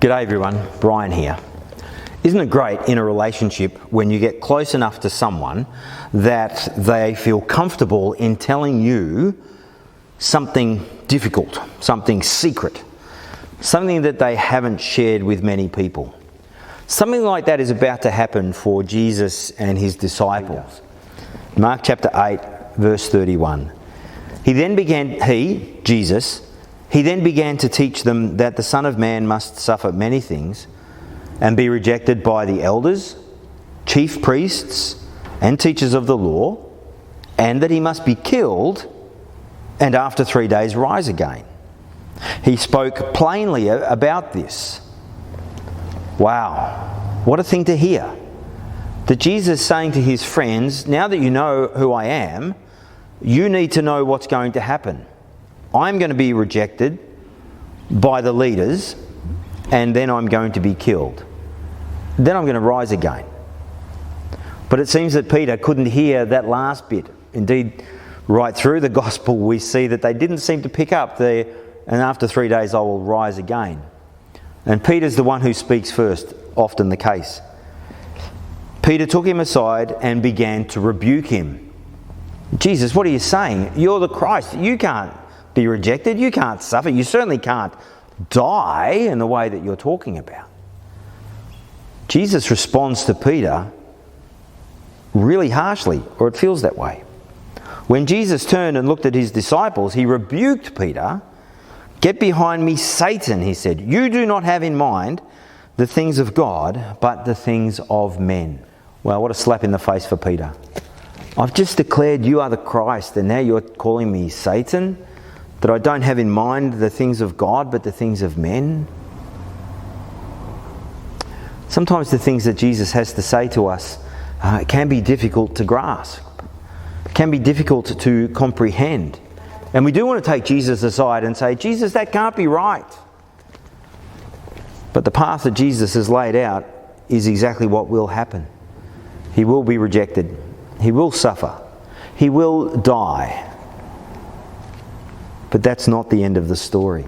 G'day everyone, Brian here. Isn't it great in a relationship when you get close enough to someone that they feel comfortable in telling you something difficult, something secret, something that they haven't shared with many people? Something like that is about to happen for Jesus and his disciples. Mark chapter 8, verse 31. He then began to teach them that the Son of Man must suffer many things and be rejected by the elders, chief priests, and teachers of the law, and that he must be killed and after 3 days rise again. He spoke plainly about this. Wow, what a thing to hear. That Jesus is saying to his friends, now that you know who I am, you need to know what's going to happen. I'm going to be rejected by the leaders, and then I'm going to be killed. Then I'm going to rise again. But it seems that Peter couldn't hear that last bit. Indeed, right through the gospel we see that they didn't seem to pick up and after 3 days I will rise again. And Peter's the one who speaks first, often the case. Peter took him aside and began to rebuke him. Jesus, what are you saying? You're the Christ. You can't be rejected. You can't suffer. You certainly can't die in the way that you're talking about. Jesus responds to Peter really harshly, or it feels that way. When Jesus turned and looked at his disciples, he rebuked Peter. "Get behind me, Satan," he said. "You do not have in mind the things of God, but the things of men." Well, what a slap in the face for Peter. I've just declared you are the Christ, and now you're calling me Satan? That I don't have in mind the things of God, but the things of men? Sometimes the things that Jesus has to say to us can be difficult to grasp, can be difficult to comprehend. And we do want to take Jesus aside and say, Jesus, that can't be right. But the path that Jesus has laid out is exactly what will happen. He will be rejected. He will suffer. He will die. But that's not the end of the story.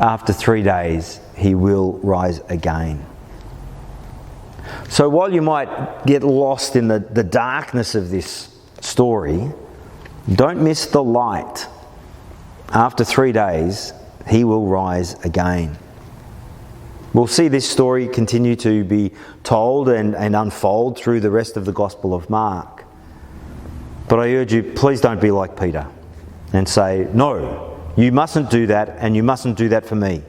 After 3 days, he will rise again. So while you might get lost in the darkness of this story, don't miss the light. After 3 days, he will rise again. We'll see this story continue to be told and unfold through the rest of the Gospel of Mark. But I urge you, please don't be like Peter and say, no, you mustn't do that, and you mustn't do that for me.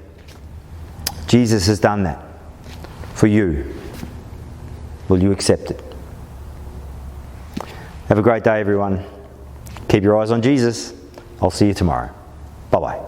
Jesus has done that for you. Will you accept it? Have a great day, everyone. Keep your eyes on Jesus. I'll see you tomorrow. Bye-bye.